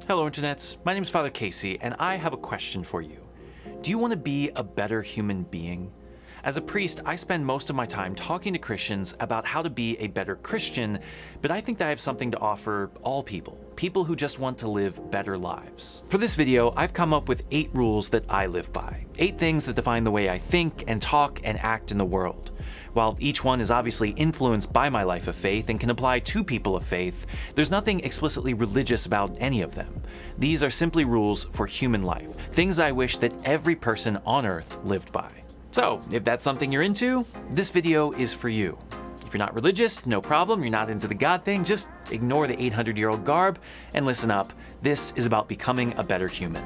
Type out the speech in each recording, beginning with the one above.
Hello internets, my name is Father Casey and I have a question for you. Do you want to be a better human being? As a priest, I spend most of my time talking to Christians about how to be a better Christian, but I think that I have something to offer all people who just want to live better lives. For this video, I've come up with 8 rules that I live by. 8 things that define the way I think and talk and act in the world. While each one is obviously influenced by my life of faith and can apply to people of faith, there's nothing explicitly religious about any of them. These are simply rules for human life, things I wish that every person on Earth lived by. So, if that's something you're into, this video is for you. If you're not religious, no problem, you're not into the God thing, just ignore the 800-year-old garb and listen up. This is about becoming a better human.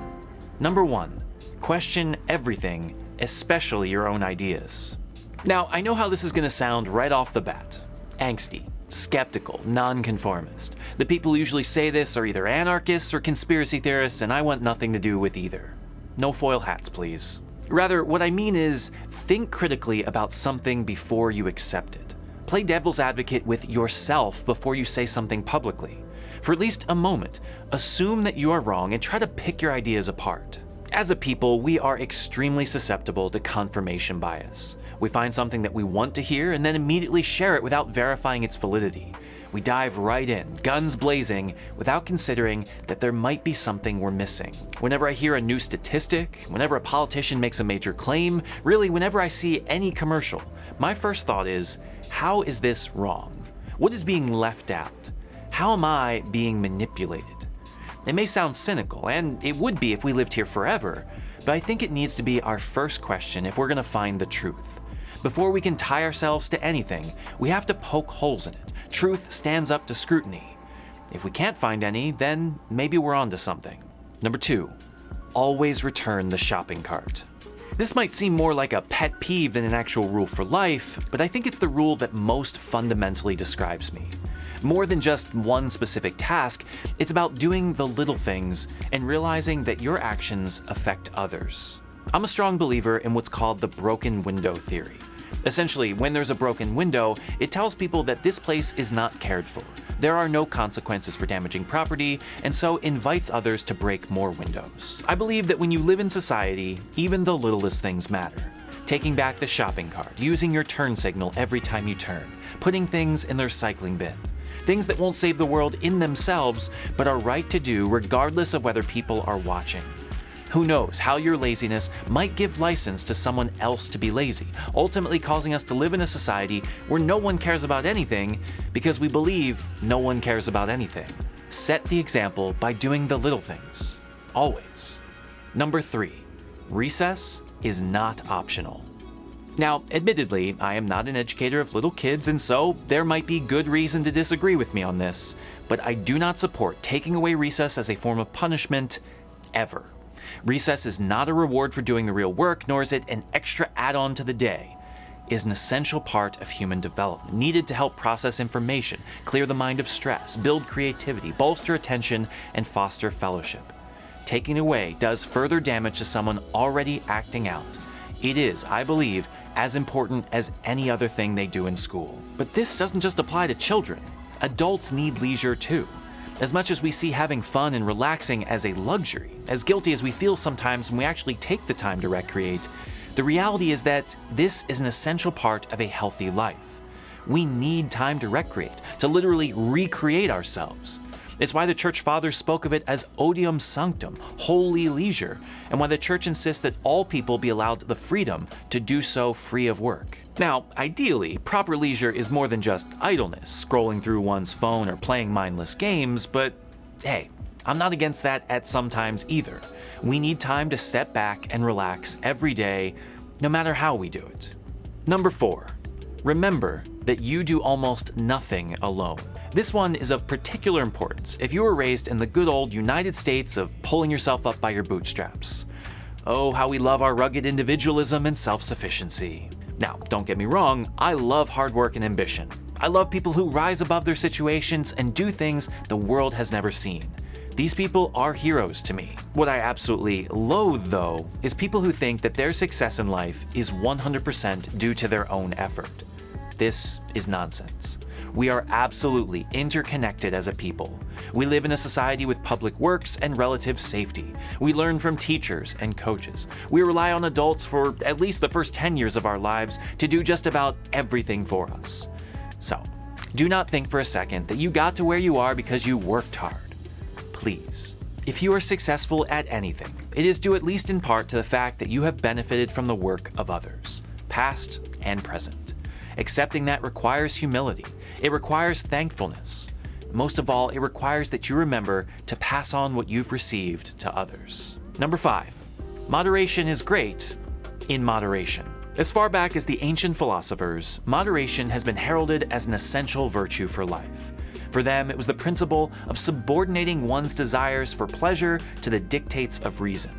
Number 1, question everything, especially your own ideas. Now, I know how this is going to sound right off the bat. Angsty, skeptical, nonconformist. The people who usually say this are either anarchists or conspiracy theorists, and I want nothing to do with either. No foil hats, please. Rather, what I mean is, think critically about something before you accept it. Play devil's advocate with yourself before you say something publicly. For at least a moment, assume that you are wrong and try to pick your ideas apart. As a people, we are extremely susceptible to confirmation bias. We find something that we want to hear and then immediately share it without verifying its validity. We dive right in, guns blazing, without considering that there might be something we're missing. Whenever I hear a new statistic, whenever a politician makes a major claim, really whenever I see any commercial, my first thought is, how is this wrong? What is being left out? How am I being manipulated? It may sound cynical, and it would be if we lived here forever, but I think it needs to be our first question if we're going to find the truth. Before we can tie ourselves to anything, we have to poke holes in it. Truth stands up to scrutiny. If we can't find any, then maybe we're onto something. Number 2, always return the shopping cart. This might seem more like a pet peeve than an actual rule for life, but I think it's the rule that most fundamentally describes me. More than just one specific task, it's about doing the little things and realizing that your actions affect others. I'm a strong believer in what's called the broken window theory. Essentially, when there's a broken window, it tells people that this place is not cared for. There are no consequences for damaging property, and so invites others to break more windows. I believe that when you live in society, even the littlest things matter. Taking back the shopping cart, using your turn signal every time you turn, putting things in their recycling bin. Things that won't save the world in themselves, but are right to do regardless of whether people are watching. Who knows how your laziness might give license to someone else to be lazy, ultimately causing us to live in a society where no one cares about anything because we believe no one cares about anything. Set the example by doing the little things. Always. Number 3, recess is not optional. Now, admittedly, I am not an educator of little kids, and so there might be good reason to disagree with me on this, but I do not support taking away recess as a form of punishment, ever. Recess is not a reward for doing the real work, nor is it an extra add-on to the day. It is an essential part of human development, needed to help process information, clear the mind of stress, build creativity, bolster attention, and foster fellowship. Taking away does further damage to someone already acting out. It is, I believe, as important as any other thing they do in school. But this doesn't just apply to children. Adults need leisure too. As much as we see having fun and relaxing as a luxury, as guilty as we feel sometimes when we actually take the time to recreate, the reality is that this is an essential part of a healthy life. We need time to recreate, to literally recreate ourselves. It's why the Church Fathers spoke of it as odium sanctum, holy leisure, and why the Church insists that all people be allowed the freedom to do so free of work. Now, ideally, proper leisure is more than just idleness, scrolling through one's phone or playing mindless games, but hey, I'm not against that at some times either. We need time to step back and relax every day, no matter how we do it. Number 4, remember that you do almost nothing alone. This one is of particular importance if you were raised in the good old United States of pulling yourself up by your bootstraps. Oh, how we love our rugged individualism and self-sufficiency. Now, don't get me wrong, I love hard work and ambition. I love people who rise above their situations and do things the world has never seen. These people are heroes to me. What I absolutely loathe, though, is people who think that their success in life is 100% due to their own effort. This is nonsense. We are absolutely interconnected as a people. We live in a society with public works and relative safety. We learn from teachers and coaches. We rely on adults for at least the first 10 years of our lives to do just about everything for us. So, do not think for a second that you got to where you are because you worked hard. Please. If you are successful at anything, it is due at least in part to the fact that you have benefited from the work of others, past and present. Accepting that requires humility. It requires thankfulness. Most of all, it requires that you remember to pass on what you've received to others. Number 5. Moderation is great in moderation. As far back as the ancient philosophers, moderation has been heralded as an essential virtue for life. For them, it was the principle of subordinating one's desires for pleasure to the dictates of reason.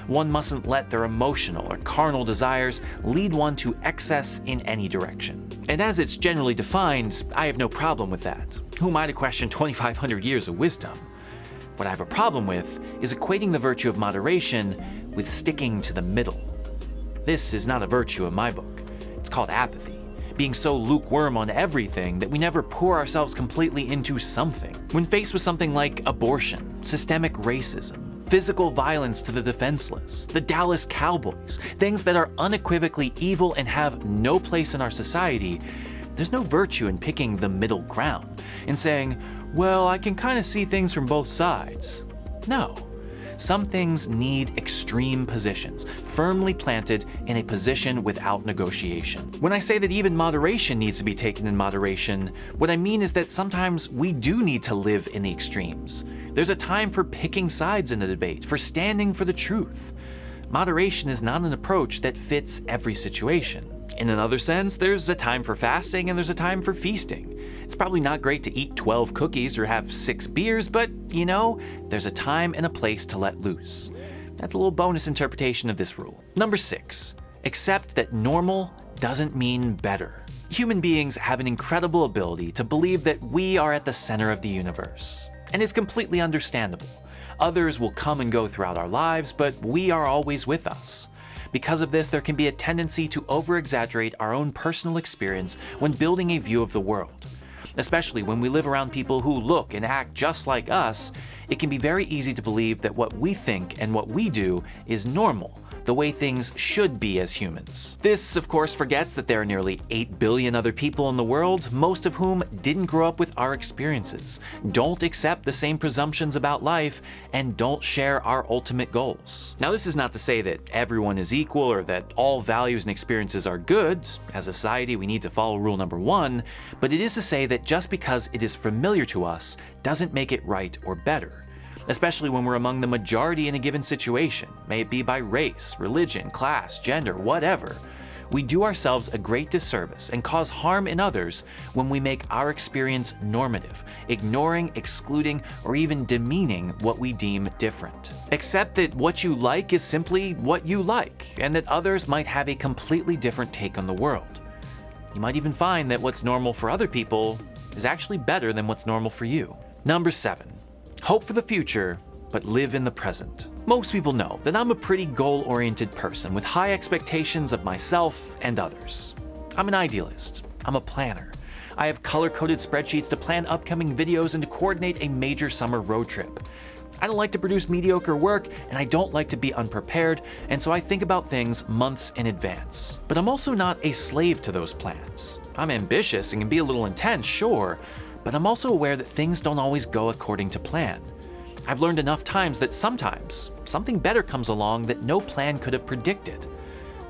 One mustn't let their emotional or carnal desires lead one to excess in any direction. And as it's generally defined, I have no problem with that. Who am I to question 2,500 years of wisdom? What I have a problem with is equating the virtue of moderation with sticking to the middle. This is not a virtue in my book. It's called apathy. Being so lukewarm on everything that we never pour ourselves completely into something. When faced with something like abortion, systemic racism, physical violence to the defenseless, the Dallas Cowboys, things that are unequivocally evil and have no place in our society, there's no virtue in picking the middle ground and saying, well, I can kind of see things from both sides. No. Some things need extreme positions, firmly planted in a position without negotiation. When I say that even moderation needs to be taken in moderation, what I mean is that sometimes we do need to live in the extremes. There's a time for picking sides in a debate, for standing for the truth. Moderation is not an approach that fits every situation. In another sense, there's a time for fasting and there's a time for feasting. It's probably not great to eat 12 cookies or have 6 beers, but, there's a time and a place to let loose. That's a little bonus interpretation of this rule. Number 6, accept that normal doesn't mean better. Human beings have an incredible ability to believe that we are at the center of the universe. And it's completely understandable. Others will come and go throughout our lives, but we are always with us. Because of this, there can be a tendency to over-exaggerate our own personal experience when building a view of the world. Especially when we live around people who look and act just like us, it can be very easy to believe that what we think and what we do is normal, the way things should be as humans. This, of course, forgets that there are nearly 8 billion other people in the world, most of whom didn't grow up with our experiences, don't accept the same presumptions about life, and don't share our ultimate goals. Now, this is not to say that everyone is equal or that all values and experiences are good. As a society, we need to follow rule number 1, but it is to say that just because it is familiar to us doesn't make it right or better. Especially when we're among the majority in a given situation, may it be by race, religion, class, gender, whatever. We do ourselves a great disservice and cause harm in others when we make our experience normative, ignoring, excluding, or even demeaning what we deem different. Accept that what you like is simply what you like, and that others might have a completely different take on the world. You might even find that what's normal for other people is actually better than what's normal for you. Number 7. Hope for the future, but live in the present. Most people know that I'm a pretty goal-oriented person with high expectations of myself and others. I'm an idealist. I'm a planner. I have color-coded spreadsheets to plan upcoming videos and to coordinate a major summer road trip. I don't like to produce mediocre work, and I don't like to be unprepared, and so I think about things months in advance. But I'm also not a slave to those plans. I'm ambitious and can be a little intense, sure, but I'm also aware that things don't always go according to plan. I've learned enough times that sometimes something better comes along that no plan could have predicted.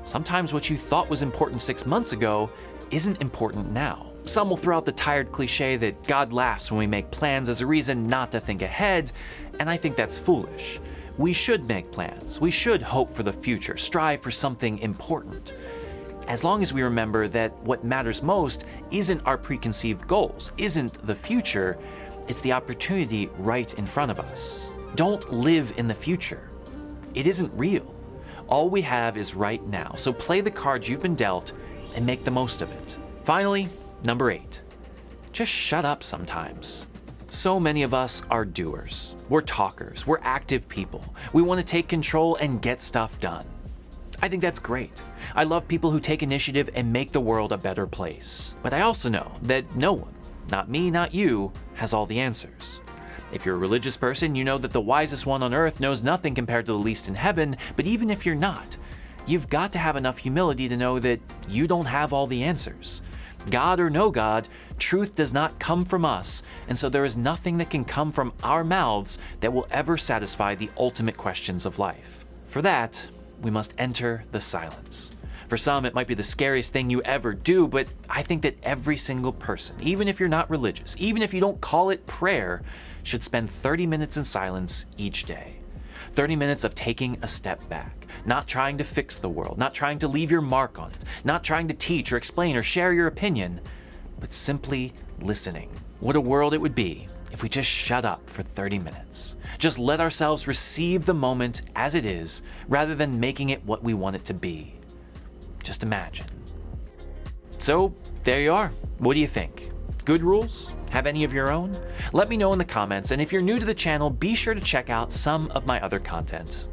Sometimes what you thought was important 6 months ago isn't important now. Some will throw out the tired cliche that God laughs when we make plans as a reason not to think ahead, and I think that's foolish. We should make plans. We should hope for the future, strive for something important. As long as we remember that what matters most isn't our preconceived goals, isn't the future, it's the opportunity right in front of us. Don't live in the future. It isn't real. All we have is right now, so play the cards you've been dealt and make the most of it. Finally, number 8. Just shut up sometimes. So many of us are doers. We're talkers. We're active people. We want to take control and get stuff done. I think that's great. I love people who take initiative and make the world a better place. But I also know that no one, not me, not you, has all the answers. If you're a religious person, you know that the wisest one on earth knows nothing compared to the least in heaven, but even if you're not, you've got to have enough humility to know that you don't have all the answers. God or no God, truth does not come from us, and so there is nothing that can come from our mouths that will ever satisfy the ultimate questions of life. For that, we must enter the silence. For some, it might be the scariest thing you ever do, but I think that every single person, even if you're not religious, even if you don't call it prayer, should spend 30 minutes in silence each day. 30 minutes of taking a step back, not trying to fix the world, not trying to leave your mark on it, not trying to teach or explain or share your opinion, but simply listening. What a world it would be if we just shut up for 30 minutes. Just let ourselves receive the moment as it is, rather than making it what we want it to be. Just imagine. So, there you are. What do you think? Good rules? Have any of your own? Let me know in the comments, and if you're new to the channel, be sure to check out some of my other content.